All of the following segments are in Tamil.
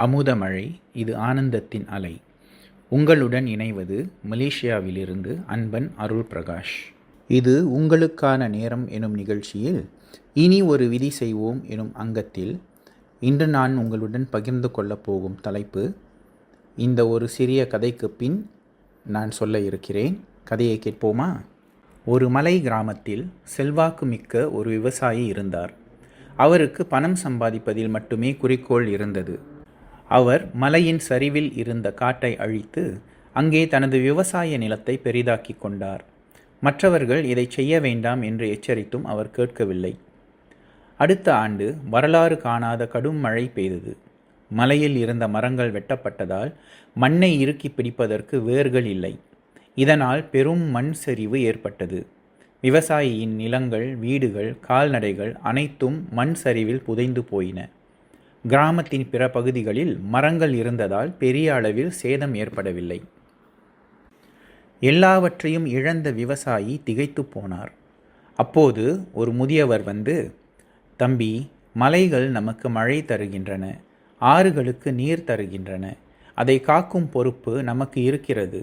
அமுதமழை, இது ஆனந்தத்தின் அலை. உங்களுடன் இணைவது மலேசியாவிலிருந்து அன்பன் அருள் பிரகாஷ். இது உங்களுக்கான நேரம் எனும் நிகழ்ச்சியில் இனி ஒரு விதி செய்வோம் எனும் அங்கத்தில் இன்று நான் உங்களுடன் பகிர்ந்து கொள்ளப் போகும் தலைப்பு, இந்த ஒரு சிறிய கதைக்கு பின் நான் சொல்ல இருக்கிறேன். கதையை கேட்போமா? ஒரு மலை கிராமத்தில் செல்வாக்கு மிக்க ஒரு விவசாயி இருந்தார். அவருக்கு பணம் சம்பாதிப்பதில் மட்டுமே குறிக்கோள் இருந்தது. அவர் மலையின் சரிவில் இருந்த காட்டை அழித்து அங்கே தனது விவசாய நிலத்தை பெரிதாக்கி கொண்டார். மற்றவர்கள் இதை செய்ய வேண்டாம் என்று எச்சரித்தும் அவர் கேட்கவில்லை. அடுத்த ஆண்டு வரலாறு காணாத கடும் மழை பெய்தது. மலையில் இருந்த மரங்கள் வெட்டப்பட்டதால் மண்ணை இறுக்கி பிடிப்பதற்கு வேர்கள் இல்லை. இதனால் பெரும் மண் சரிவு ஏற்பட்டது. விவசாயியின் நிலங்கள், வீடுகள், கால்நடைகள் அனைத்தும் மண் சரிவில் புதைந்து போயின. கிராமத்தின் பிற பகுதிகளில் மரங்கள் இருந்ததால் பெரிய அளவில் சேதம் ஏற்படவில்லை. எல்லாவற்றையும் இழந்த விவசாயி திகைத்து போனார். அப்போது ஒரு முதியவர் வந்து, "தம்பி, மலைகள் நமக்கு மழை தருகின்றன, ஆறுகளுக்கு நீர் தருகின்றன. அதை காக்கும் பொறுப்பு நமக்கு இருக்கிறது.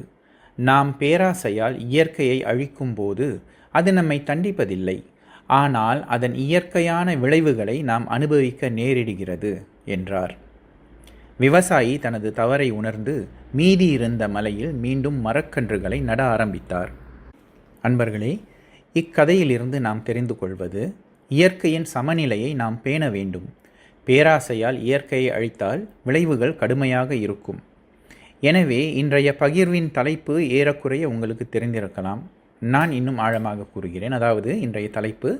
நாம் பேராசையால் இயற்கையை அழிக்கும் போது அது நம்மை தண்டிப்பதில்லை, ஆனால் அதன் இயற்கையான விளைவுகளை நாம் அனுபவிக்க நேரிடுகிறது" என்றார். விவசாயி தனது தவறை உணர்ந்து மீதி இருந்த மலையில் மீண்டும் மரக்கன்றுகளை நட ஆரம்பித்தார். அன்பர்களே, இக்கதையிலிருந்து நாம் தெரிந்து கொள்வது, இயற்கையின் சமநிலையை நாம் பேண வேண்டும். பேராசையால் இயற்கையை அழித்தால் விளைவுகள் கடுமையாக இருக்கும். எனவே இன்றைய பகிர்வின் தலைப்பு ஏறக்குறைய உங்களுக்கு தெரிந்திருக்கலாம். நான் இன்னும் ஆழமாக கூறுகிறேன். அதாவது இன்றைய தலைப்பு,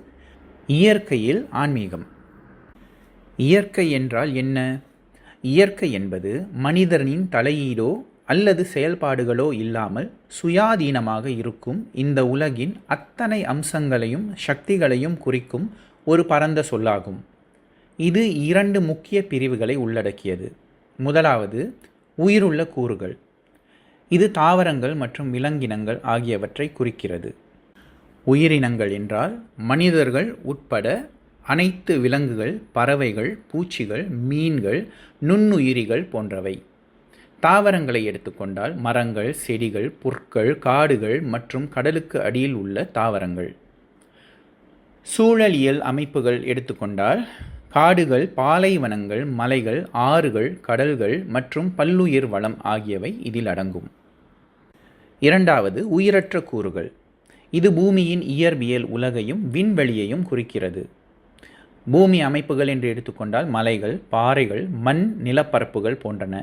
இயற்கையில் ஆன்மீகம். இயற்கை என்றால் என்ன? இயற்கை என்பது மனிதனின் தலையீடோ அல்லது செயல்பாடுகளோ இல்லாமல் சுயாதீனமாக இருக்கும் இந்த உலகின் அத்தனை அம்சங்களையும் சக்திகளையும் குறிக்கும் ஒரு பரந்த சொல்லாகும். இது 2 முக்கிய பிரிவுகளை உள்ளடக்கியது. முதலாவது, உயிருள்ள கூறுகள். இது தாவரங்கள் மற்றும் விலங்கினங்கள் ஆகியவற்றை குறிக்கிறது. உயிரினங்கள் என்றால் மனிதர்கள் உட்பட அனைத்து விலங்குகள், பறவைகள், பூச்சிகள், மீன்கள், நுண்ணுயிரிகள் போன்றவை. தாவரங்களை எடுத்துக்கொண்டால் மரங்கள், செடிகள், புற்கள், காடுகள் மற்றும் கடலுக்கு அடியில் உள்ள தாவரங்கள். சூழலியல் அமைப்புகள் எடுத்துக்கொண்டால் காடுகள், பாலைவனங்கள், மலைகள், ஆறுகள், கடல்கள் மற்றும் பல்லுயிர் வளம் ஆகியவை இதில் அடங்கும். இரண்டாவது, உயிரற்ற கூறுகள். இது பூமியின் இயற்பியல் உலகையும் விண்வெளியையும் குறிக்கிறது. பூமி அமைப்புகள் என்று எடுத்துக்கொண்டால் மலைகள், பாறைகள், மண் நிலப்பரப்புகள் போன்றன.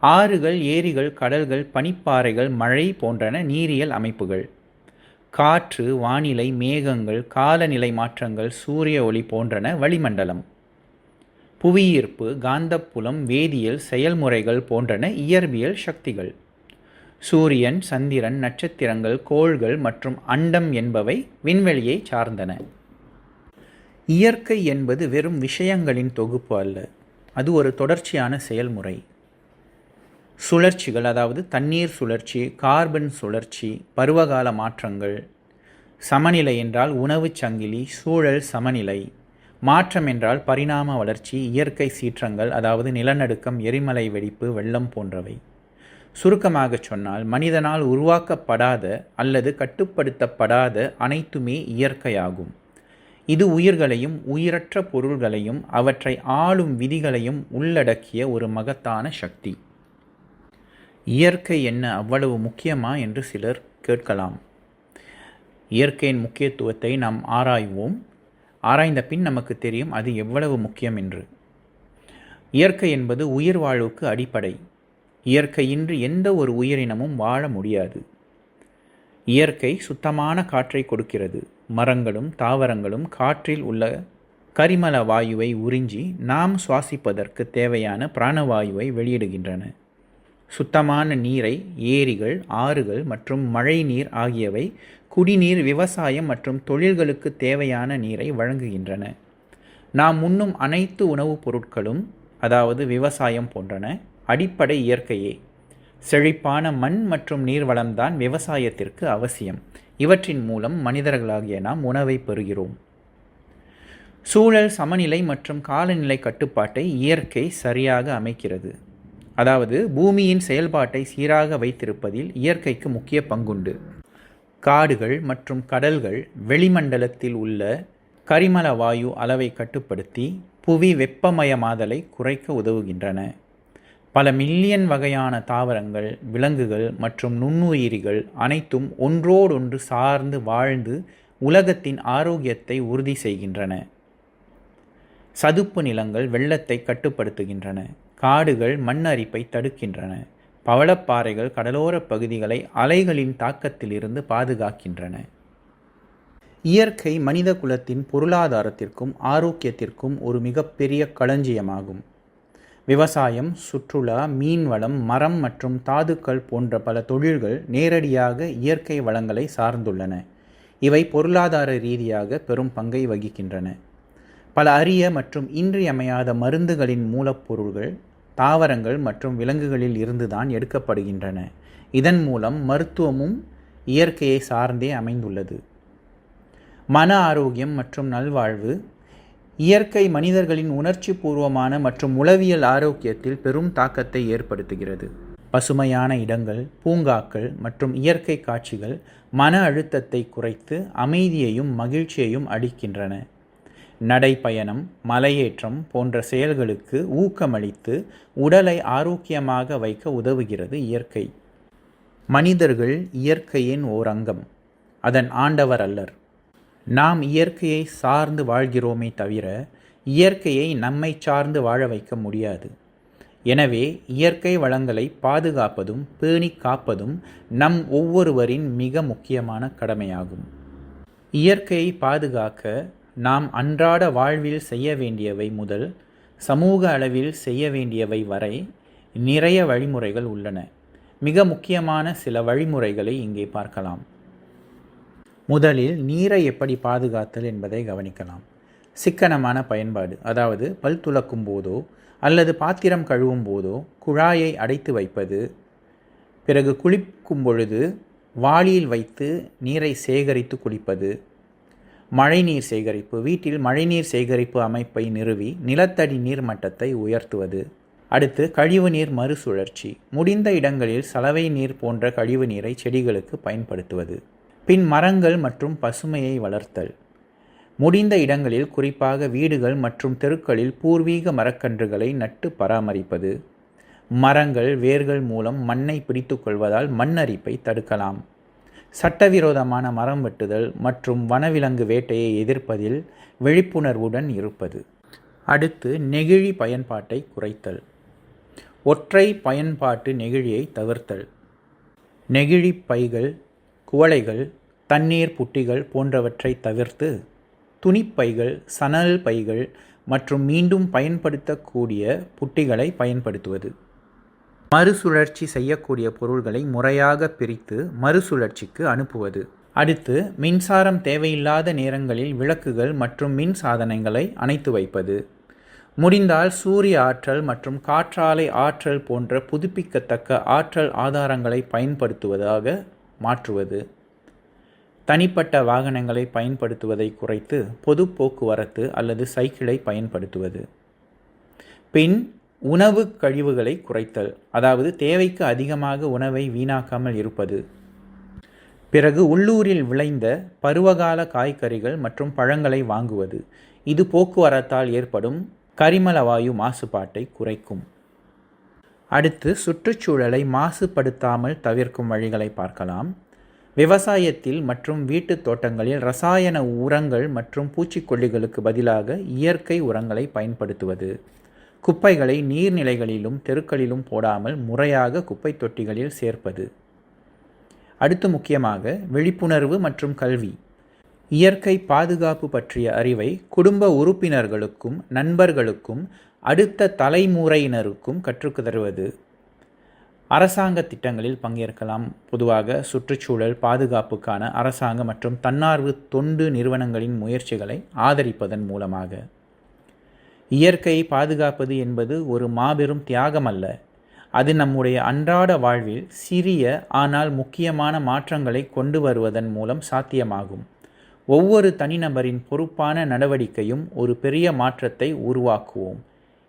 ஆறுகள், ஏரிகள், கடல்கள், பனிப்பாறைகள், மழை போன்றன நீரியல் அமைப்புகள். காற்று, வானிலை, மேகங்கள், காலநிலை மாற்றங்கள், சூரிய ஒளி போன்றன வளிமண்டலம். புவியீர்ப்பு, காந்தப்புலம், வேதியியல் செயல்முறைகள் போன்றன இயற்பியல் சக்திகள். சூரியன், சந்திரன், நட்சத்திரங்கள், கோள்கள் மற்றும் அண்டம் என்பவை விண்வெளியை சார்ந்தன. இயற்கை என்பது வெறும் விஷயங்களின் தொகுப்பு அல்ல, அது ஒரு தொடர்ச்சியான செயல்முறை. சுழற்சிகள், அதாவது தண்ணீர் சுழற்சி, கார்பன் சுழற்சி, பருவகால மாற்றங்கள். சமநிலை என்றால் உணவுச் சங்கிலி, சூழல் சமநிலை. மாற்றம் என்றால் பரிணாம வளர்ச்சி, இயற்கை சீற்றங்கள், அதாவது நிலநடுக்கம், எரிமலை வெடிப்பு, வெள்ளம் போன்றவை. சுருக்கமாக சொன்னால், மனிதனால் உருவாக்கப்படாத அல்லது கட்டுப்படுத்தப்படாத அனைத்துமே இயற்கையாகும். இது உயிர்களையும் உயிரற்ற பொருள்களையும் அவற்றை ஆளும் விதிகளையும் உள்ளடக்கிய ஒரு மகத்தான சக்தி. இயற்கை என்ன அவ்வளவு முக்கியமா என்று சிலர் கேட்கலாம். இயற்கையின் முக்கியத்துவத்தை நாம் ஆராய்வோம். ஆராய்ந்த பின் நமக்கு தெரியும் அது எவ்வளவு முக்கியம் என்று. இயற்கை என்பது உயிர் வாழ்வுக்கு அடிப்படை. இயற்கையின்றி எந்த ஒரு உயிரினமும் வாழ முடியாது. இயற்கை சுத்தமான காற்றை கொடுக்கிறது. மரங்களும் தாவரங்களும் காற்றில் உள்ள கரிமல வாயுவை உறிஞ்சி நாம் சுவாசிப்பதற்கு தேவையான பிராணவாயுவை வெளியிடுகின்றன. சுத்தமான நீரை ஏரிகள், ஆறுகள் மற்றும் மழை நீர் ஆகியவை குடிநீர், விவசாயம் மற்றும் தொழில்களுக்கு தேவையான நீரை வழங்குகின்றன. நாம் உண்ணும் அனைத்து உணவுப் பொருட்களும், அதாவது விவசாயம் போன்றன, அடிப்படை இயற்கையே. செழிப்பான மண் மற்றும் நீர்வளம்தான் விவசாயத்திற்கு அவசியம். இவற்றின் மூலம் மனிதர்களாகிய நாம் உணவை பெறுகிறோம். சூழல் சமநிலை மற்றும் காலநிலை கட்டுப்பாட்டை இயற்கை சரியாக அமைக்கிறது. அதாவது பூமியின் செயல்பாட்டை சீராக வைத்திருப்பதில் இயற்கைக்கு முக்கிய பங்குண்டு. காடுகள் மற்றும் கடல்கள் வெளிமண்டலத்தில் உள்ள கரிமல வாயு அளவை கட்டுப்படுத்தி புவி வெப்பமயமாதலை குறைக்க உதவுகின்றன. பல மில்லியன் வகையான தாவரங்கள், விலங்குகள் மற்றும் நுண்ணுயிரிகள் அனைத்தும் ஒன்றோடொன்று சார்ந்து வாழ்ந்து உலகத்தின் ஆரோக்கியத்தை உறுதி செய்கின்றன. சதுப்பு நிலங்கள் வெள்ளத்தை கட்டுப்படுத்துகின்றன. காடுகள் மண் அரிப்பை தடுக்கின்றன. பவளப்பாறைகள் கடலோர பகுதிகளை அலைகளின் தாக்கத்திலிருந்து பாதுகாக்கின்றன. இயற்கை மனித குலத்தின் பொருளாதாரத்திற்கும் ஆரோக்கியத்திற்கும் ஒரு மிகப்பெரிய களஞ்சியமாகும். விவசாயம், சுற்றுலா, மீன்வளம், மரம் மற்றும் தாதுக்கள் போன்ற பல தொழில்கள் நேரடியாக இயற்கை வளங்களை சார்ந்துள்ளன. இவை பொருளாதார ரீதியாக பெரும் பங்கை வகிக்கின்றன. பல அரிய மற்றும் இன்றியமையாத மருந்துகளின் மூலப்பொருள்கள் தாவரங்கள் மற்றும் விலங்குகளில் இருந்துதான் எடுக்கப்படுகின்றன. இதன் மூலம் மருத்துவமும் இயற்கையை சார்ந்தே அமைந்துள்ளது. மன ஆரோக்கியம் மற்றும் நல்வாழ்வு. இயற்கை மனிதர்களின் உணர்ச்சி பூர்வமான மற்றும் உளவியல் ஆரோக்கியத்தில் பெரும் தாக்கத்தை ஏற்படுத்துகிறது. பசுமையான இடங்கள், பூங்காக்கள் மற்றும் இயற்கை காட்சிகள் மன அழுத்தத்தை குறைத்து அமைதியையும் மகிழ்ச்சியையும் அளிக்கின்றன. நடைப்பயணம், மலையேற்றம் போன்ற செயல்களுக்கு ஊக்கமளித்து உடலை ஆரோக்கியமாக வைக்க உதவுகிறது இயற்கை. மனிதர்கள் இயற்கையின் ஓர் அங்கம், அதன் ஆண்டவர் அல்லர். நாம் இயற்கையை சார்ந்து வாழ்கிறோமே தவிர இயற்கையை நம்மை சார்ந்து வாழ வைக்க முடியாது. எனவே இயற்கை வளங்களை பாதுகாப்பதும் பேணி காப்பதும் நம் ஒவ்வொருவரின் மிக முக்கியமான கடமையாகும். இயற்கையை பாதுகாக்க நாம் அன்றாட வாழ்வில் செய்ய வேண்டியவை முதல் சமூக அளவில் செய்ய வேண்டியவை வரை நிறைய வழிமுறைகள் உள்ளன. மிக முக்கியமான சில வழிமுறைகளை இங்கே பார்க்கலாம். முதலில் நீரை எப்படி பாதுகாத்தல் என்பதை கவனிக்கலாம். சிக்கனமான பயன்பாடு, அதாவது பல் துலக்கும் போதோ அல்லது பாத்திரம் கழுவும் போதோ குழாயை அடைத்து வைப்பது. பிறகு குளிக்கும் பொழுது வாளியில் வைத்து நீரை சேகரித்து குளிப்பது. மழைநீர் சேகரிப்பு, வீட்டில் மழைநீர் சேகரிப்பு அமைப்பை நிறுவி நிலத்தடி நீர் மட்டத்தை உயர்த்துவது. அடுத்து கழிவுநீர் மறுசுழற்சி. முடிந்த இடங்களில் சலவை நீர் போன்ற கழிவு நீரை செடிகளுக்கு பயன்படுத்துவது. பின் மரங்கள் மற்றும் பசுமையை வளர்த்தல். முடிந்த இடங்களில் குறிப்பாக வீடுகள் மற்றும் தெருக்களில் பூர்வீக மரக்கன்றுகளை நட்டு பராமரிப்பது. மரங்கள் வேர்கள் மூலம் மண்ணை பிடித்து கொள்வதால் மண் அரிப்பை தடுக்கலாம். சட்டவிரோதமான மரம் வெட்டுதல் மற்றும் வனவிலங்கு வேட்டையை எதிர்ப்பதில் விழிப்புணர்வுடன் இருப்பது. அடுத்து நெகிழி பயன்பாட்டை குறைத்தல். ஒற்றை பயன்பாட்டு நெகிழியை தவிர்த்தல். நெகிழி பைகள், குவளைகள், தண்ணீர் புட்டிகள் போன்றவற்றை தவிர்த்து துணிப்பைகள், சணல் பைகள் மற்றும் மீண்டும் பயன்படுத்தக்கூடிய புட்டிகளை பயன்படுத்துவது. மறுசுழற்சி செய்யக்கூடிய பொருள்களை முறையாக பிரித்து மறுசுழற்சிக்கு அனுப்புவது. அடுத்து மின்சாரம் தேவையில்லாத நேரங்களில் விளக்குகள் மற்றும் மின் சாதனங்களை அணைத்து வைப்பது. முடிந்தால் சூரிய ஆற்றல் மற்றும் காற்றாலை ஆற்றல் போன்ற புதுப்பிக்கத்தக்க ஆற்றல் ஆதாரங்களை பயன்படுத்துவதாக மாற்றுவது. தனிப்பட்ட வாகனங்களை பயன்படுத்துவதை குறைத்து பொது போக்குவரத்து அல்லது சைக்கிளை பயன்படுத்துவது. பின் உணவு கழிவுகளை குறைத்தல், அதாவது தேவைக்கு அதிகமாக உணவை வீணாக்காமல் இருப்பது. பிறகு உள்ளூரில் விளைந்த பருவகால காய்கறிகள் மற்றும் பழங்களை வாங்குவது. இது போக்குவரத்தால் ஏற்படும் கரிமல வாயு மாசுபாட்டை குறைக்கும். அடுத்து சுற்றுச்சூழலை மாசுபடுத்தாமல் தவிர்க்கும் வழிகளை பார்க்கலாம். விவசாயத்தில் மற்றும் வீட்டுத் தோட்டங்களில் ரசாயன உரங்கள் மற்றும் பூச்சிக்கொல்லிகளுக்கு பதிலாக இயற்கை உரங்களை பயன்படுத்துவது. குப்பைகளை நீர்நிலைகளிலும் தெருக்களிலும் போடாமல் முறையாக குப்பை தொட்டிகளில் சேர்ப்பது. அடுத்து முக்கியமாக விழிப்புணர்வு மற்றும் கல்வி. இயற்கை பாதுகாப்பு பற்றிய அறிவை குடும்ப உறுப்பினர்களுக்கும் நண்பர்களுக்கும் அடுத்த தலைமுறையினருக்கும் கற்றுத் தருவது. அரசாங்க திட்டங்களில் பங்கேற்கலாம். பொதுவாக சுற்றுச்சூழல் பாதுகாப்புக்கான அரசாங்க மற்றும் தன்னார்வ தொண்டு நிறுவனங்களின் முயற்சிகளை ஆதரிப்பதன் மூலமாக. இயற்கையை பாதுகாப்பது என்பது ஒரு மாபெரும் தியாகம் அல்ல. அது நம்முடைய அன்றாட வாழ்வில் சிறிய ஆனால் முக்கியமான மாற்றங்களை கொண்டு வருவதன் மூலம் சாத்தியமாகும். ஒவ்வொரு தனிநபரின் பொறுப்பான நடவடிக்கையும் ஒரு பெரிய மாற்றத்தை உருவாக்குவோம்.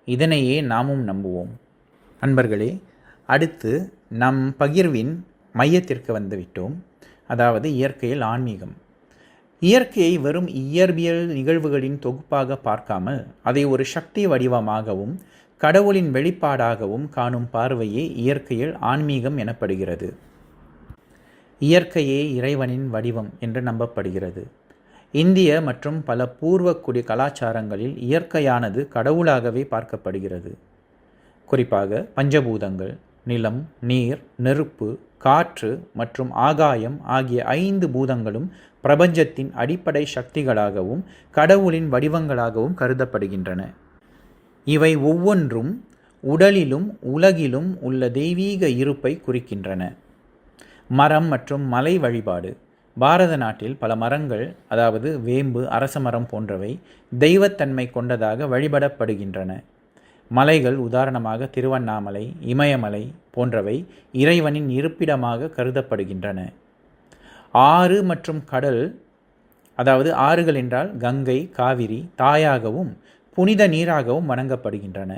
இதனையே நாமும் நம்புவோம். நண்பர்களே, அடுத்து நம் பகிர்வின் மையத்திற்கு வந்துவிட்டோம். அதாவது இயற்கையில் ஆன்மீகம். இயற்கையை வெறும் இயற்பியல் நிகழ்வுகளின் தொகுப்பாக பார்க்காமல் அதை ஒரு சக்தி வடிவமாகவும் கடவுளின் வெளிப்பாடாகவும் காணும் பார்வையே இயற்கையில் ஆன்மீகம் எனப்படுகிறது. இயற்கையே இறைவனின் வடிவம் என்று நம்பப்படுகிறது. இந்திய மற்றும் பல பூர்வக்குடி கலாச்சாரங்களில் இயற்கையானது கடவுளாகவே பார்க்கப்படுகிறது. குறிப்பாக பஞ்சபூதங்கள், நிலம், நீர், நெருப்பு, காற்று மற்றும் ஆகாயம் ஆகிய 5 பூதங்களும் பிரபஞ்சத்தின் அடிப்படை சக்திகளாகவும் கடவுளின் வடிவங்களாகவும் கருதப்படுகின்றன. இவை ஒவ்வொன்றும் உடலிலும் உலகிலும் உள்ள தெய்வீக இருப்பை குறிக்கின்றன. மரம் மற்றும் மலை வழிபாடு. பாரத நாட்டில் பல மரங்கள், அதாவது வேம்பு, அரசமரம் போன்றவை தெய்வத்தன்மை கொண்டதாக வழிபடப்படுகின்றன. மலைகள், உதாரணமாக திருவண்ணாமலை, இமயமலை போன்றவை இறைவனின் இருப்பிடமாக கருதப்படுகின்றன. ஆறு மற்றும் கடல், அதாவது ஆறுகள் என்றால் கங்கை, காவிரி தாயாகவும் புனித நீராகவும் வணங்கப்படுகின்றன.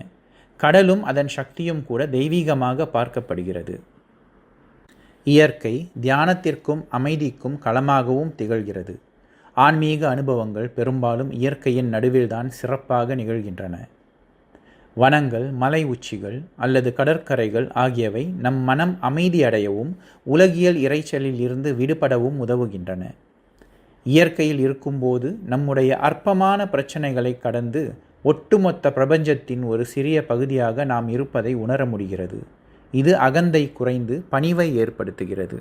கடலும் அதன் சக்தியும் கூட தெய்வீகமாக பார்க்கப்படுகிறது. இயற்கை தியானத்திற்கும் அமைதிக்கும் களமாகவும் திகழ்கிறது. ஆன்மீக அனுபவங்கள் பெரும்பாலும் இயற்கையின் நடுவில்தான் சிறப்பாக நிகழ்கின்றன. வனங்கள், மலை உச்சிகள் அல்லது கடற்கரைகள் ஆகியவை நம் மனம் அமைதியடையவும் உலகியல் இரைச்சலில் இருந்து விடுபடவும் உதவுகின்றன. இயற்கையில் இருக்கும்போது நம்முடைய அற்பமான பிரச்சனைகளை கடந்து ஒட்டுமொத்த பிரபஞ்சத்தின் ஒரு சிறிய பகுதியாக நாம் இருப்பதை உணர முடிகிறது. இது அகந்தை குறைந்து பணிவை ஏற்படுத்துகிறது.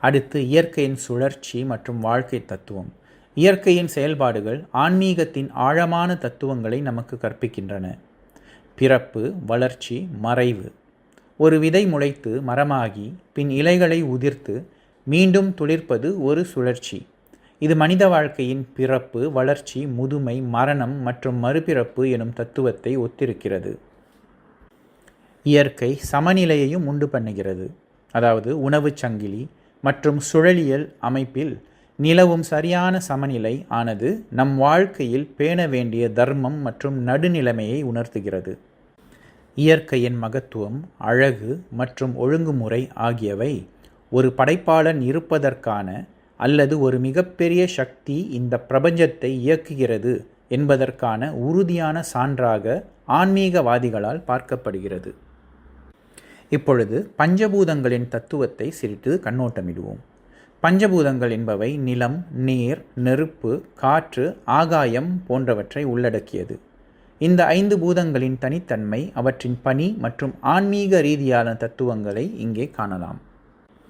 அடுத்து இயற்கையின் சுழற்சி மற்றும் வாழ்க்கை தத்துவம். இயற்கையின் செயல்பாடுகள் ஆன்மீகத்தின் ஆழமான தத்துவங்களை நமக்கு கற்பிக்கின்றன. பிறப்பு, வளர்ச்சி, மறைவு. ஒரு விதை முளைத்து மரமாகி பின் இலைகளை உதிர்த்து மீண்டும் துளிர்ப்பது ஒரு சுழற்சி. இது மனித வாழ்க்கையின் பிறப்பு, வளர்ச்சி, முதுமை, மரணம் மற்றும் மறுபிறப்பு எனும் தத்துவத்தை ஒத்திருக்கிறது. இயற்கை சமநிலையையும் உண்டு பண்ணுகிறது. அதாவது உணவு சங்கிலி மற்றும் சுழலியல் அமைப்பில் நிலவும் சரியான சமநிலை ஆனது நம் வாழ்க்கையில் பேண வேண்டிய தர்மம் மற்றும் நடுநிலைமையை உணர்த்துகிறது. இயற்கையின் மகத்துவம், அழகு மற்றும் ஒழுங்குமுறை ஆகியவை ஒரு படைப்பாளன் இருப்பதற்கான அல்லது ஒரு மிகப்பெரிய சக்தி இந்த பிரபஞ்சத்தை இயக்குகிறது என்பதற்கான உறுதியான சான்றாக ஆன்மீகவாதிகளால் பார்க்கப்படுகிறது. இப்பொழுது பஞ்சபூதங்களின் தத்துவத்தை சிறிது கண்ணோட்டமிடுவோம். பஞ்சபூதங்கள் என்பவை நிலம், நீர், நெருப்பு, காற்று, ஆகாயம் போன்றவற்றை உள்ளடக்கியது. இந்த 5 பூதங்களின் தனித்தன்மை, அவற்றின் பணி மற்றும் ஆன்மீக ரீதியான தத்துவங்களை இங்கே காணலாம்.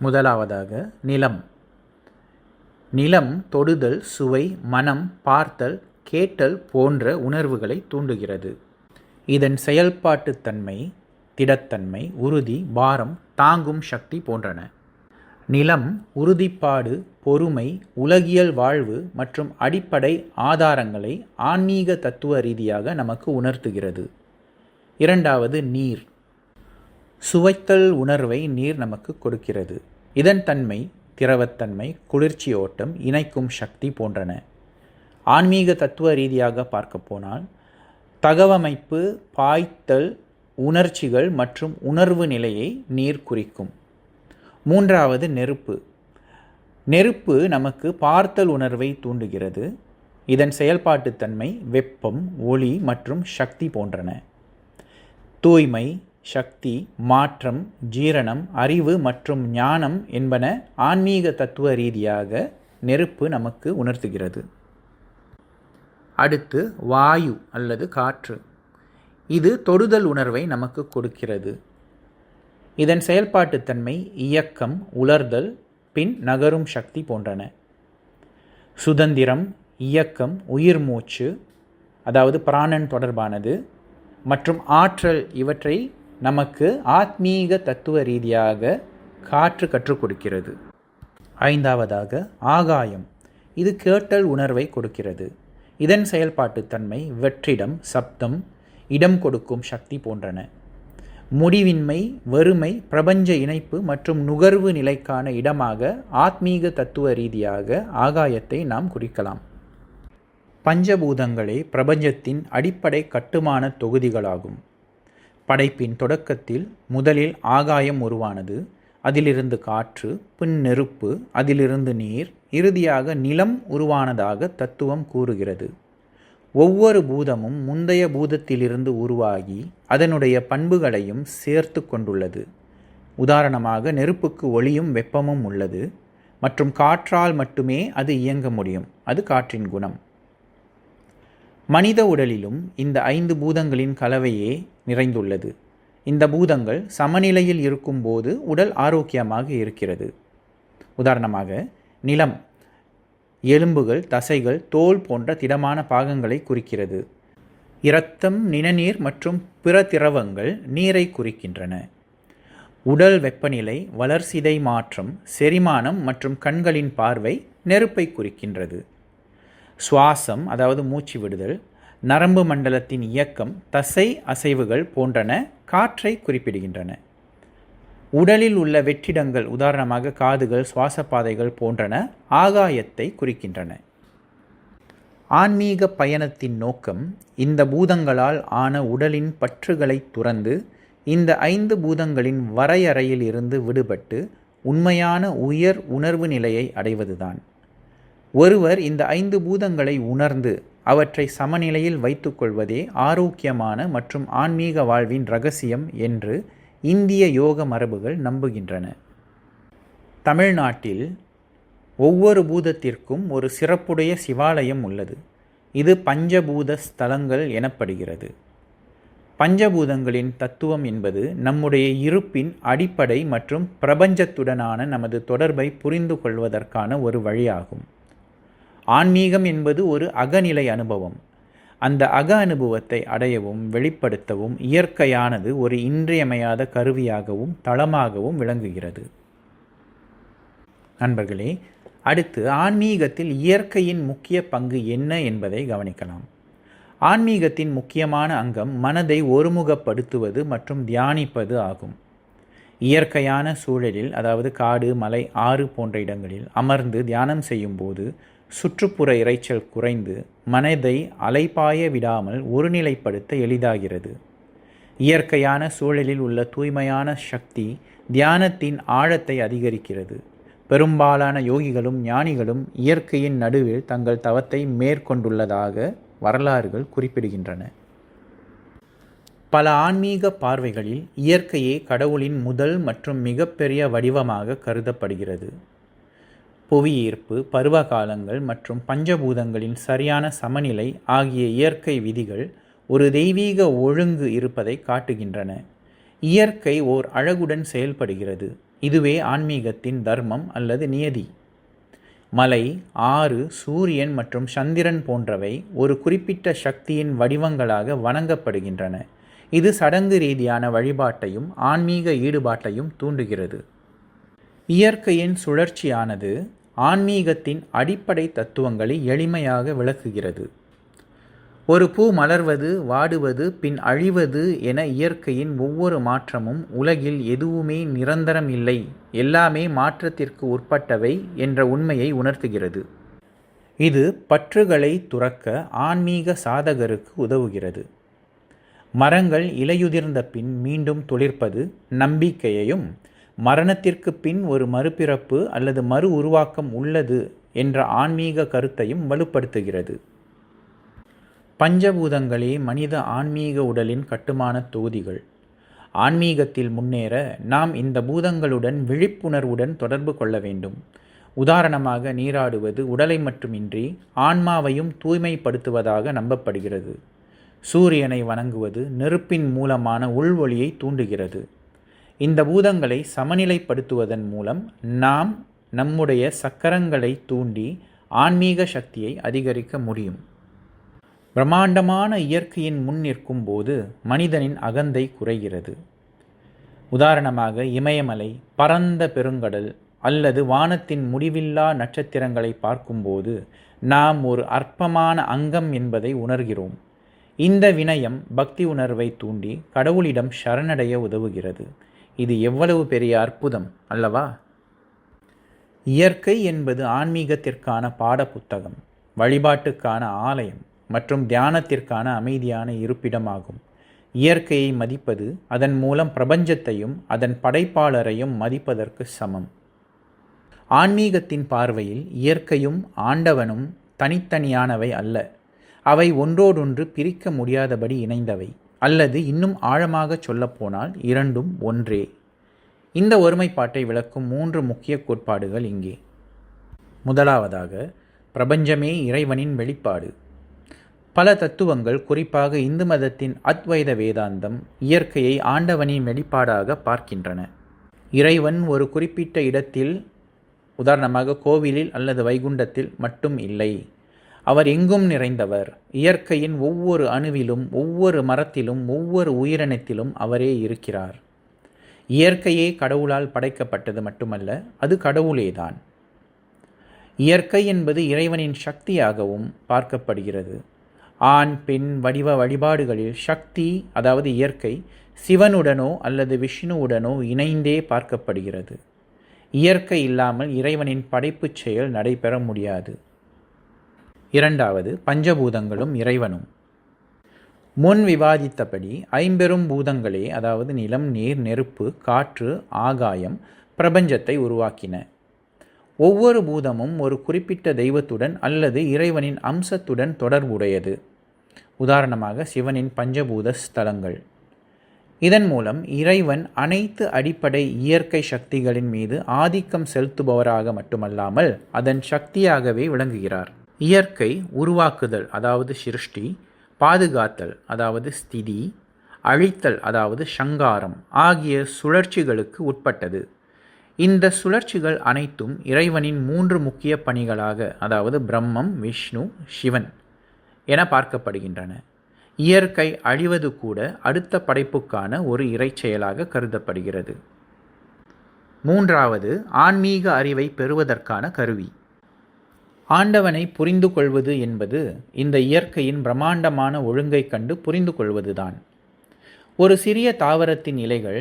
முதலாவதாக நிலம். நிலம் தொடுதல், சுவை, மனம், பார்த்தல், கேட்டல் போன்ற உணர்வுகளை தூண்டுகிறது. இதன் செயல்பாட்டுத்தன்மை, திடத்தன்மை, உறுதி, பாரம், தாங்கும் சக்தி போன்றன. நிலம் உறுதிப்பாடு, பொறுமை, உலகியல் வாழ்வு மற்றும் அடிப்படை ஆதாரங்களை ஆன்மீக தத்துவ ரீதியாக நமக்கு உணர்த்துகிறது. இரண்டாவது நீர். சுவைத்தல் உணர்வை நீர் நமக்கு கொடுக்கிறது. இதன் தன்மை, திரவத்தன்மை, குளிர்ச்சியோட்டம், இணைக்கும் சக்தி போன்றன. ஆன்மீக தத்துவ ரீதியாக பார்க்க போனால் தகவமைப்பு, பாய்த்தல், உணர்ச்சிகள் மற்றும் உணர்வு நிலையை நீர் குறிக்கும். மூன்றாவது நெருப்பு. நெருப்பு நமக்கு பார்த்தல் உணர்வை தூண்டுகிறது. இதன் செயல்பாட்டுத்தன்மை வெப்பம், ஒளி மற்றும் சக்தி போன்றன. தூய்மை, சக்தி, மாற்றம், ஜீரணம், அறிவு மற்றும் ஞானம் என்பன ஆன்மீக தத்துவ ரீதியாக நெருப்பு நமக்கு உணர்த்துகிறது. அடுத்து வாயு அல்லது காற்று. இது தொடுதல் உணர்வை நமக்கு கொடுக்கிறது. இதன் செயல்பாட்டுத்தன்மை இயக்கம், உலர்தல், பின் நகரும் சக்தி போன்றன. சுதந்திரம், இயக்கம், உயிர் மூச்சு, அதாவது பிராணன் தொடர்பானது, மற்றும் ஆற்றல் இவற்றை நமக்கு ஆத்மீக தத்துவ ரீதியாக காற்று கற்றுக் கொடுக்கிறது. ஐந்தாவதாக ஆகாயம். இது கேட்டல் உணர்வை கொடுக்கிறது. இதன் செயல்பாட்டுத்தன்மை வெற்றிடம், சப்தம், இடம் கொடுக்கும் சக்தி போன்றன. முடிவின்மை, வறுமை, பிரபஞ்ச இணைப்பு மற்றும் நுகர்வு நிலைக்கான இடமாக ஆத்மீக தத்துவ ரீதியாக ஆகாயத்தை நாம் குறிக்கலாம். பஞ்சபூதங்களே பிரபஞ்சத்தின் அடிப்படை கட்டுமான தொகுதிகளாகும். படைப்பின் தொடக்கத்தில் முதலில் ஆகாயம் உருவானது. அதிலிருந்து காற்று, பின் நெருப்பு, அதிலிருந்து நீர், இறுதியாக நிலம் உருவானதாக தத்துவம் கூறுகிறது. ஒவ்வொரு பூதமும் முந்தைய பூதத்திலிருந்து உருவாகி அதனுடைய பண்புகளையும் சேர்த்து கொண்டுள்ளது. உதாரணமாக நெருப்புக்கு ஒளியும் வெப்பமும் உள்ளது மற்றும் காற்றால் மட்டுமே அது இயங்க முடியும். அது காற்றின் குணம். மனித உடலிலும் இந்த 5 பூதங்களின் கலவையே நிறைந்துள்ளது. இந்த பூதங்கள் சமநிலையில் இருக்கும்போது உடல் ஆரோக்கியமாக இருக்கிறது. உதாரணமாக நிலம் எலும்புகள், தசைகள், தோல் போன்ற திடமான பாகங்களை குறிக்கிறது. இரத்தம், நிணநீர் மற்றும் பிற திரவங்கள் நீரை குறிக்கின்றன. உடல் வெப்பநிலை, வளர்சிதை மாற்றம், செரிமானம் மற்றும் கண்களின் பார்வை நெருப்பை குறிக்கின்றது. சுவாசம் அதாவது மூச்சு விடுதல், நரம்பு மண்டலத்தின் இயக்கம், தசை அசைவுகள் போன்றன காற்றை குறிப்பிடுகின்றன. உடலில் உள்ள வெற்றிடங்கள் உதாரணமாக காதுகள், சுவாச பாதைகள் போன்றன ஆகாயத்தை குறிக்கின்றன. ஆன்மீக பயணத்தின் நோக்கம் இந்த பூதங்களால் ஆன உடலின் பற்றுகளை துறந்து இந்த 5 பூதங்களின் வரையறையில் இருந்து விடுபட்டு உண்மையான உயர் உணர்வு நிலையை அடைவதுதான். ஒருவர் இந்த 5 பூதங்களை உணர்ந்து அவற்றை சமநிலையில் வைத்துக்கொள்வதே ஆரோக்கியமான மற்றும் ஆன்மீக வாழ்வின் இரகசியம் என்று இந்திய யோக மரபுகள் நம்புகின்றன. தமிழ்நாட்டில் ஒவ்வொரு பூதத்திற்கும் ஒரு சிறப்புடைய சிவாலயம் உள்ளது. இது பஞ்சபூத ஸ்தலங்கள் எனப்படுகிறது. பஞ்சபூதங்களின் தத்துவம் என்பது நம்முடைய இருப்பின் அடிப்படை மற்றும் பிரபஞ்சத்துடனான நமது தொடர்பை புரிந்து கொள்வதற்கான ஒரு வழியாகும். ஆன்மீகம் என்பது ஒரு அகநிலை அனுபவம். அந்த அக அனுபவத்தை அடையவும் வெளிப்படுத்தவும் இயற்கையானது ஒரு இன்றியமையாத கருவியாகவும் தளமாகவும் விளங்குகிறது. நண்பர்களே, அடுத்து ஆன்மீகத்தில் இயற்கையின் முக்கிய பங்கு என்ன என்பதை கவனிக்கலாம். ஆன்மீகத்தின் முக்கியமான அங்கம் மனதை ஒருமுகப்படுத்துவது மற்றும் தியானிப்பது ஆகும். இயற்கையான சூழலில், அதாவது காடு, மலை, ஆறு போன்ற இடங்களில் அமர்ந்து தியானம் செய்யும்போது சுற்றுப்புற இரைச்சல் குறைந்து மனதை அலைபாய விடாமல் ஒருநிலைப்படுத்த எளிதாகிறது. இயற்கையான சூழலில் உள்ள தூய்மையான சக்தி தியானத்தின் ஆழத்தை அதிகரிக்கிறது. பெரும்பாலான யோகிகளும் ஞானிகளும் இயற்கையின் நடுவில் தங்கள் தவத்தை மேற்கொண்டுள்ளதாக வரலாறுகள் குறிப்பிடுகின்றன. பல ஆன்மீக பார்வைகளில் இயற்கையே கடவுளின் முதல் மற்றும் மிகப்பெரிய வடிவமாக கருதப்படுகிறது. புவியீர்ப்பு, பருவகாலங்கள் மற்றும் பஞ்சபூதங்களின் சரியான சமநிலை ஆகிய இயற்கை விதிகள் ஒரு தெய்வீக ஒழுங்கு இருப்பதை காட்டுகின்றன. இயற்கை ஓர் அழகுடன் செயல்படுகிறது. இதுவே ஆன்மீகத்தின் தர்மம் அல்லது நியதி. மலை, ஆறு, சூரியன் மற்றும் சந்திரன் போன்றவை ஒரு குறிப்பிட்ட சக்தியின் வடிவங்களாக வணங்கப்படுகின்றன. இது சடங்கு ரீதியான வழிபாட்டையும் ஆன்மீக ஈடுபாட்டையும் தூண்டுகிறது. இயற்கையின் சுழற்சியானது ஆன்மீகத்தின் அடிப்படை தத்துவங்களை எளிமையாக விளக்குகிறது. ஒரு பூ மலர்வது, வாடுவது, பின் அழிவது என இயற்கையின் ஒவ்வொரு மாற்றமும் உலகில் எதுவுமே நிரந்தரம் இல்லை, எல்லாமே மாற்றத்திற்கு உட்பட்டவை என்ற உண்மையை உணர்த்துகிறது. இது பற்றுகளை துறக்க ஆன்மீக சாதகருக்கு உதவுகிறது. மரங்கள் இலையுதிர்ந்த பின் மீண்டும் துளிர்ப்பது நம்பிக்கையையும், மரணத்திற்கு பின் ஒரு மறுபிறப்பு அல்லது மறு உருவாக்கம் உள்ளது என்ற ஆன்மீக கருத்தையும் வலுப்படுத்துகிறது. பஞ்சபூதங்களே மனித ஆன்மீக உடலின் கட்டுமான தொகுதிகள். ஆன்மீகத்தில் முன்னேற நாம் இந்த பூதங்களுடன் விழிப்புணர்வுடன் தொடர்பு கொள்ள வேண்டும். உதாரணமாக நீராடுவது உடலை மட்டுமின்றி ஆன்மாவையும் தூய்மைப்படுத்துவதாக நம்பப்படுகிறது. சூரியனை வணங்குவது நெருப்பின் மூலமான உள்வொளியை தூண்டுகிறது. இந்த பூதங்களை சமநிலைப்படுத்துவதன் மூலம் நாம் நம்முடைய சக்கரங்களை தூண்டி ஆன்மீக சக்தியை அதிகரிக்க முடியும். பிரம்மாண்டமான இயற்கையின் முன் நிற்கும் போது மனிதனின் அகந்தை குறைகிறது. உதாரணமாக இமயமலை, பரந்த பெருங்கடல் அல்லது வானத்தின் முடிவில்லா நட்சத்திரங்களை பார்க்கும்போது நாம் ஒரு அற்பமான அங்கம் என்பதை உணர்கிறோம். இந்த வினயம் பக்தி உணர்வை தூண்டி கடவுளிடம் சரணடைய உதவுகிறது. இது எவ்வளவு பெரிய அற்புதம் அல்லவா? இயற்கை என்பது ஆன்மீகத்திற்கான பாட புத்தகம், வழிபாட்டுக்கான ஆலயம் மற்றும் தியானத்திற்கான அமைதியான இருப்பிடமாகும். இயற்கையை மதிப்பது அதன் மூலம் பிரபஞ்சத்தையும் அதன் படைப்பாளரையும் மதிப்பதற்கு சமம். ஆன்மீகத்தின் பார்வையில் இயற்கையும் ஆண்டவனும் தனித்தனியானவை அல்ல. அவை ஒன்றோடொன்று பிரிக்க முடியாதபடி இணைந்தவை, அல்லது இன்னும் ஆழமாக சொல்லப்போனால் இரண்டும் ஒன்றே. இந்த ஒருமைப்பாட்டை விளக்கும் 3 முக்கிய கோட்பாடுகள் இங்கே. முதலாவதாக, பிரபஞ்சமே இறைவனின் வெளிப்பாடு. பல தத்துவங்கள், குறிப்பாக இந்து மதத்தின் அத்வைத வேதாந்தம், இயற்கையை ஆண்டவனின் வெளிப்பாடாக பார்க்கின்றன. இறைவன் ஒரு குறிப்பிட்ட இடத்தில், உதாரணமாக கோவிலில் அல்லது வைகுண்டத்தில் மட்டும் இல்லை. அவர் எங்கும் நிறைந்தவர். இயற்கையின் ஒவ்வொரு அணுவிலும், ஒவ்வொரு மரத்திலும், ஒவ்வொரு உயிரினத்திலும் அவரே இருக்கிறார். இயற்கையே கடவுளால் படைக்கப்பட்டது மட்டுமல்ல, அது கடவுளேதான். இயற்கை என்பது இறைவனின் சக்தியாகவும் பார்க்கப்படுகிறது. ஆண் பெண் வடிவ வழிபாடுகளில் சக்தி, அதாவது இயற்கை, சிவனுடனோ அல்லது விஷ்ணுவுடனோ இணைந்தே பார்க்கப்படுகிறது. இயற்கை இல்லாமல் இறைவனின் படைப்புச் செயல் நடைபெற முடியாது. இரண்டாவது, பஞ்சபூதங்களும் இறைவனும். முன் விவாதித்தபடி 5 பூதங்களே, அதாவது நிலம், நீர், நெருப்பு, காற்று, ஆகாயம், பிரபஞ்சத்தை உருவாக்கின. ஒவ்வொரு பூதமும் ஒரு குறிப்பிட்ட தெய்வத்துடன் அல்லது இறைவனின் அம்சத்துடன் தொடர்புடையது. உதாரணமாக சிவனின் பஞ்சபூத ஸ்தலங்கள். இதன் மூலம் இறைவன் அனைத்து அடிப்படை இயற்கை சக்திகளின் மீது ஆதிக்கம் செலுத்துபவராக மட்டுமல்லாமல் அதன் சக்தியாகவே விளங்குகிறார். இயற்கை உருவாக்குதல், அதாவது சிருஷ்டி, பாதுகாத்தல், அதாவது ஸ்திதி, அழித்தல், அதாவது சங்காரம் ஆகிய சுழற்சிகளுக்கு உட்பட்டது. இந்த சுழற்சிகள் அனைத்தும் இறைவனின் 3 முக்கிய பணிகளாக, அதாவது பிரம்மம், விஷ்ணு, சிவன் என பார்க்கப்படுகின்றன. இயற்கை அழிவது கூட அடுத்த படைப்புக்கான ஒரு இறைச்செயலாக கருதப்படுகிறது. மூன்றாவது, ஆன்மீக அறிவை பெறுவதற்கான கருவி. ஆண்டவனை புரிந்து கொள்வது என்பது இந்த இயற்கையின் பிரம்மாண்டமான ஒழுங்கை கண்டு புரிந்து கொள்வதுதான். ஒரு சிறிய தாவரத்தின் இலைகள்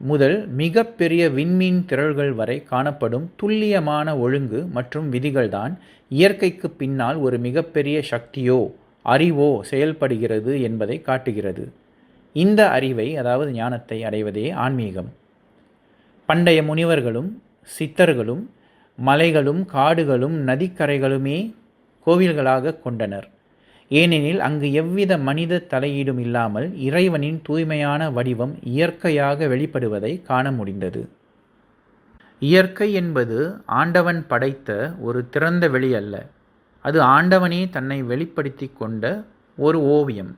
முதல் மிகப்பெரிய விண்மீன் திரள்கள் வரை காணப்படும் துல்லியமான ஒழுங்கு மற்றும் விதிகள்தான் இயற்கைக்கு பின்னால் ஒரு மிகப்பெரிய சக்தியோ அறிவோ செயல்படுகிறது என்பதை காட்டுகிறது. இந்த அறிவை, அதாவது ஞானத்தை அடைவதே ஆன்மீகம். பண்டைய முனிவர்களும் சித்தர்களும் மலைகளும் காடுகளும் நதிக்கரைகளுமே கோவில்களாக கொண்டனர். ஏனெனில் அங்கு எவ்வித மனித தலையீடும் இல்லாமல் இறைவனின் தூய்மையான வடிவம் இயற்கையாக வெளிப்படுவதை காண முடிந்தது. இயற்கை என்பது ஆண்டவன் படைத்த ஒரு திறந்த வெளி அல்ல. அது ஆண்டவனே தன்னை வெளிப்படுத்தி கொண்ட ஒரு ஓவியம்.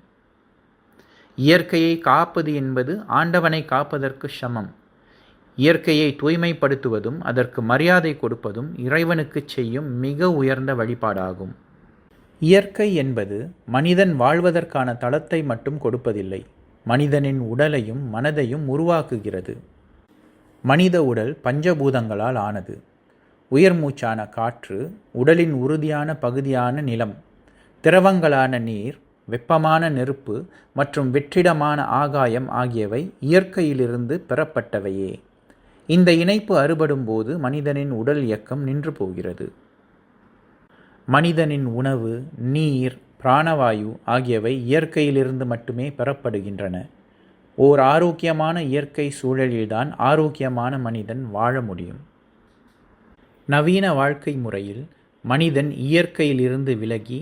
இயற்கையை காப்பது என்பது ஆண்டவனை காப்பதற்கு சமம். இயற்கையை தூய்மைப்படுத்துவதும் அதற்கு மரியாதை கொடுப்பதும் இறைவனுக்கு செய்யும் மிக உயர்ந்த வழிபாடாகும். இயற்கை என்பது மனிதன் வாழ்வதற்கான தளத்தை மட்டும் கொடுப்பதில்லை, மனிதனின் உடலையும் மனதையும் உருவாக்குகிறது. மனித உடல் பஞ்சபூதங்களால் ஆனது. உயர் மூச்சான காற்று, உடலின் உறுதியான பகுதியான நிலம், திரவங்களான நீர், வெப்பமான நெருப்பு மற்றும் வெற்றிடமான ஆகாயம் ஆகியவை இயற்கையிலிருந்து பெறப்பட்டவையே. இந்த இணைப்பு அறுபடும் போது மனிதனின் உடல் இயக்கம் நின்று போகிறது. மனிதனின் உணவு, நீர், பிராணவாயு ஆகியவை இயற்கையிலிருந்து மட்டுமே பெறப்படுகின்றன. ஓர் ஆரோக்கியமான இயற்கை சூழலில்தான் ஆரோக்கியமான மனிதன் வாழ முடியும். நவீன வாழ்க்கை முறையில் மனிதன் இயற்கையிலிருந்து விலகி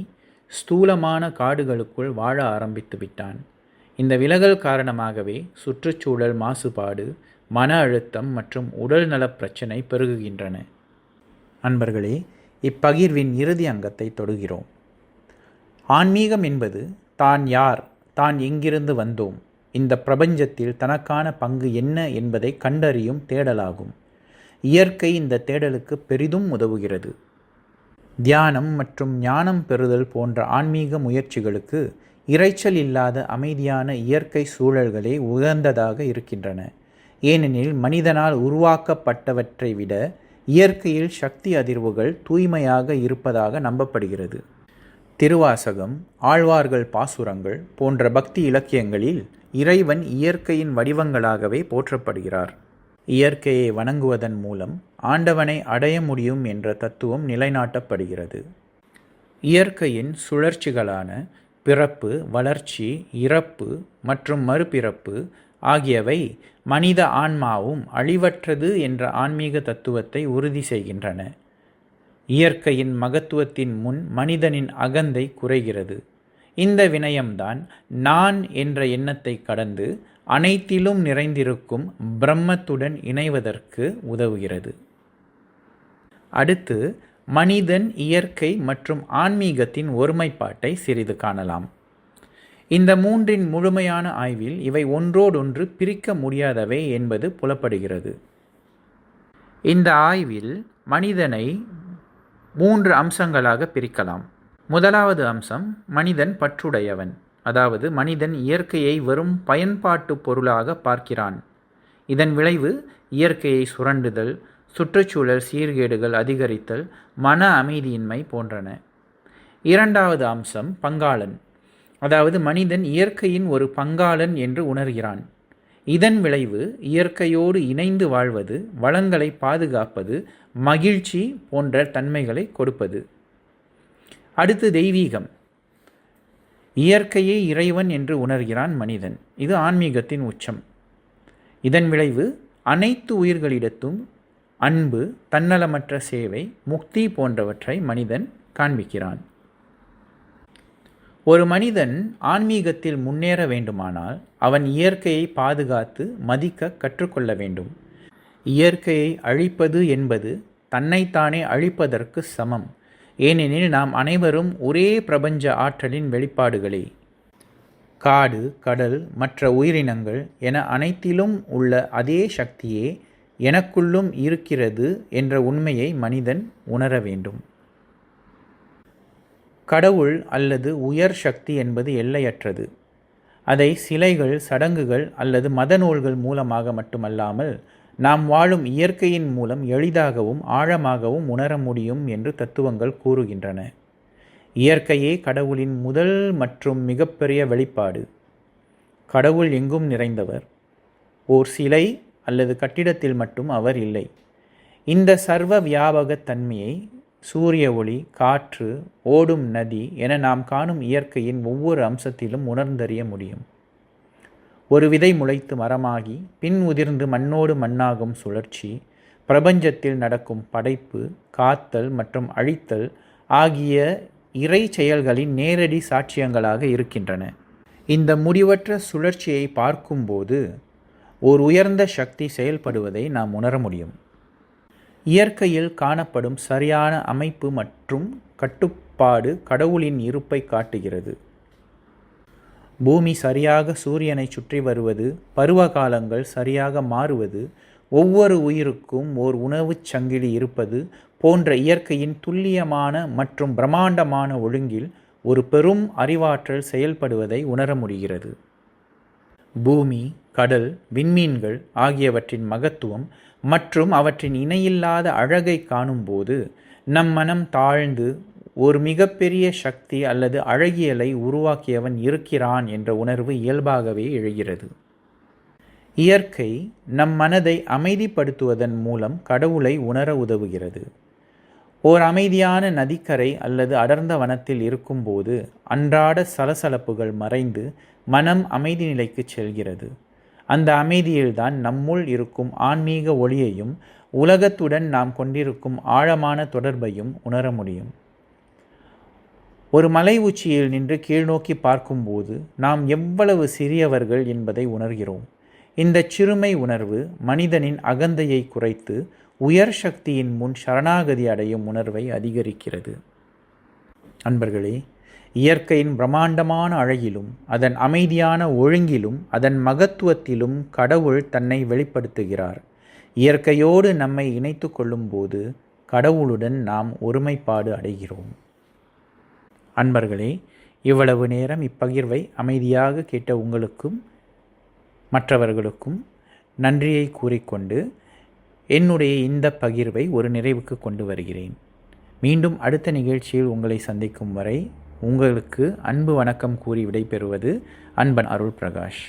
ஸ்தூலமான காடுகளுக்குள் வாழ ஆரம்பித்து விட்டான். இந்த விலகல் காரணமாகவே சுற்றுச்சூழல் மாசுபாடு, மன அழுத்தம் மற்றும் உடல் நலப் பிரச்சினை பெருகுகின்றன. அன்பர்களே, இப்பகிர்வின் இறுதி அங்கத்தை தொடுகிறோம். ஆன்மீகம் என்பது தான் யார், தான் எங்கிருந்து வந்தோம், இந்த பிரபஞ்சத்தில் தனக்கான பங்கு என்ன என்பதை கண்டறியும் தேடலாகும். இயற்கை இந்த தேடலுக்கு பெரிதும் உதவுகிறது. தியானம் மற்றும் ஞானம் பெறுதல் போன்ற ஆன்மீக முயற்சிகளுக்கு இரைச்சல் இல்லாத அமைதியான இயற்கை சூழல்களே உகந்ததாக இருக்கின்றன. ஏனெனில் மனிதனால் உருவாக்கப்பட்டவற்றை விட இயற்கையில் சக்தி அதிர்வுகள் தூய்மையாக இருப்பதாக நம்பப்படுகிறது. திருவாசகம், ஆழ்வார்கள் பாசுரங்கள் போன்ற பக்தி இலக்கியங்களில் இறைவன் இயற்கையின் வடிவங்களாகவே போற்றப்படுகிறார். இயற்கையை வணங்குவதன் மூலம் ஆண்டவனை அடைய முடியும் என்ற தத்துவம் நிலைநாட்டப்படுகிறது. இயற்கையின் சுழற்சிகளான பிறப்பு, வளர்ச்சி, இறப்பு மற்றும் மறுபிறப்பு ஆகியவை மனித ஆன்மாவும் அழிவற்றது என்ற ஆன்மீக தத்துவத்தை உறுதி செய்கின்றன. இயற்கையின் மகத்துவத்தின் முன் மனிதனின் அகந்தை குறைகிறது. இந்த வினயம்தான் நான் என்ற எண்ணத்தை கடந்து அனைத்திலும் நிறைந்திருக்கும் பிரம்மத்துடன் இணைவதற்கு உதவுகிறது. அடுத்து மனிதன், இயற்கை மற்றும் ஆன்மீகத்தின் ஒருமைப்பாட்டை சிறிது காணலாம். இந்த மூன்றின் முழுமையான ஆய்வில் இவை ஒன்றோடொன்று பிரிக்க முடியாதவை என்பது புலப்படுகிறது. இந்த ஆய்வில் மனிதனை 3 அம்சங்களாக பிரிக்கலாம். முதலாவது அம்சம் மனிதன் பற்றுடையவன், அதாவது மனிதன் இயற்கையை வெறும் பயன்பாட்டு பொருளாக பார்க்கிறான். இதன் விளைவு இயற்கையை சுரண்டுதல், சுற்றுச்சூழல் சீர்கேடுகள் அதிகரித்தல், மன அமைதியின்மை போன்றன. இரண்டாவது அம்சம் பங்காளன், அதாவது மனிதன் இயற்கையின் ஒரு பங்காளன் என்று உணர்கிறான். இதன் விளைவு இயற்கையோடு இணைந்து வாழ்வது, வளங்களை பாதுகாப்பது, மகிழ்ச்சி போன்ற தன்மைகளை கொடுப்பது. அடுத்து தெய்வீகம். இயற்கையே இறைவன் என்று உணர்கிறான் மனிதன். இது ஆன்மீகத்தின் உச்சம். இதன் விளைவு அனைத்து உயிர்களிடத்தும் அன்பு, தன்னலமற்ற சேவை, முக்தி போன்றவற்றை மனிதன் காண்பிக்கிறான். ஒரு மனிதன் ஆன்மீகத்தில் முன்னேற வேண்டுமானால் அவன் இயற்கையை பாதுகாத்து மதிக்க கற்றுக்கொள்ள வேண்டும். இயற்கையை அழிப்பது என்பது தன்னைத்தானே அழிப்பதற்கு சமம். ஏனெனில் நாம் அனைவரும் ஒரே பிரபஞ்ச ஆற்றலின் வெளிப்பாடுகளே. காடு, கடல், மற்ற உயிரினங்கள் என அனைத்திலும் உள்ள அதே சக்தியே எனக்குள்ளும் இருக்கிறது என்ற உண்மையை மனிதன் உணர வேண்டும். கடவுள் அல்லது உயர் சக்தி என்பது எல்லையற்றது. அதை சிலைகள், சடங்குகள் அல்லது மத நூல்கள் மூலமாக மட்டுமல்லாமல் நாம் வாழும் இயற்கையின் மூலம் எளிதாகவும் ஆழமாகவும் உணர முடியும் என்று தத்துவங்கள் கூறுகின்றன. இயற்கையே கடவுளின் முதல் மற்றும் மிகப்பெரிய வெளிப்பாடு. கடவுள் எங்கும் நிறைந்தவர். ஓர் சிலை அல்லது கட்டிடத்தில் மட்டும் அவர் இல்லை. இந்த சர்வ வியாபகத் தன்மையை சூரிய ஒளி, காற்று, ஓடும் நதி என நாம் காணும் இயற்கையின் ஒவ்வொரு அம்சத்திலும் உணர்ந்தறிய முடியும். ஒரு விதை முளைத்து மரமாகி பின் உதிர்ந்து மண்ணோடு மண்ணாகும் சுழற்சி, பிரபஞ்சத்தில் நடக்கும் படைப்பு, காத்தல் மற்றும் அழித்தல் ஆகிய இறை செயல்களின் நேரடி சாட்சியங்களாக இருக்கின்றன. இந்த முடிவற்ற சுழற்சியை பார்க்கும்போது ஓர் உயர்ந்த சக்தி செயல்படுவதை நாம் உணர முடியும். இயற்கையில் காணப்படும் சரியான அமைப்பு மற்றும் கட்டுப்பாடு கடவுளின் இருப்பை காட்டுகிறது. பூமி சரியாக சூரியனை சுற்றி வருவது, பருவ காலங்கள் சரியாக மாறுவது, ஒவ்வொரு உயிருக்கும் ஓர் உணவுச் சங்கிலி இருப்பது போன்ற இயற்கையின் துல்லியமான மற்றும் பிரம்மாண்டமான ஒழுங்கில் ஒரு பெரும் அறிவாற்றல் செயல்படுவதை உணர முடிகிறது. பூமி, கடல், விண்மீன்கள் ஆகியவற்றின் மகத்துவம் மற்றும் அவற்றின் இணையில்லாத அழகை காணும்போது நம் மனம் தாழ்ந்து ஒரு மிகப்பெரிய சக்தி அல்லது அழகியலை உருவாக்கியவன் இருக்கிறான் என்ற உணர்வு இயல்பாகவே எழுகிறது. இயற்கை நம் மனதை அமைதிப்படுத்துவதன் மூலம் கடவுளை உணர உதவுகிறது. ஓர் அமைதியான நதிக்கரை அல்லது அடர்ந்த வனத்தில் இருக்கும்போது அன்றாட சலசலப்புகள் மறைந்து மனம் அமைதி நிலைக்கு செல்கிறது. அந்த அமைதியில்தான் நம்முள் இருக்கும் ஆன்மீக ஒளியையும் உலகத்துடன் நாம் கொண்டிருக்கும் ஆழமான தொடர்பையும் உணர முடியும். ஒரு மலை உச்சியில் நின்று கீழ்நோக்கி பார்க்கும்போது நாம் எவ்வளவு சிறியவர்கள் என்பதை உணர்கிறோம். இந்த சிறுமை உணர்வு மனிதனின் அகந்தையை குறைத்து உயர் சக்தியின் முன் சரணாகதி அடையும் உணர்வை அதிகரிக்கிறது. அன்பர்களே, இயற்கையின் பிரம்மாண்டமான அழகிலும் அதன் அமைதியான ஒழுங்கிலும் அதன் மகத்துவத்திலும் கடவுள் தன்னை வெளிப்படுத்துகிறார். இயற்கையோடு நம்மை இணைத்து கொள்ளும்போது கடவுளுடன் நாம் ஒருமைப்பாடு அடைகிறோம். அன்பர்களே, இவ்வளவு நேரம் இப்பகிர்வை அமைதியாக கேட்ட உங்களுக்கும் மற்றவர்களுக்கும் நன்றியை கூறிக்கொண்டு என்னுடைய இந்த பகிர்வை ஒரு நிறைவுக்கு கொண்டு வருகிறேன். மீண்டும் அடுத்த நிகழ்ச்சியில் உங்களை சந்திக்கும் வரை உங்களுக்கு அன்பு வணக்கம் கூறி விடைபெறுவது அன்பன் அருள் பிரகாஷ்.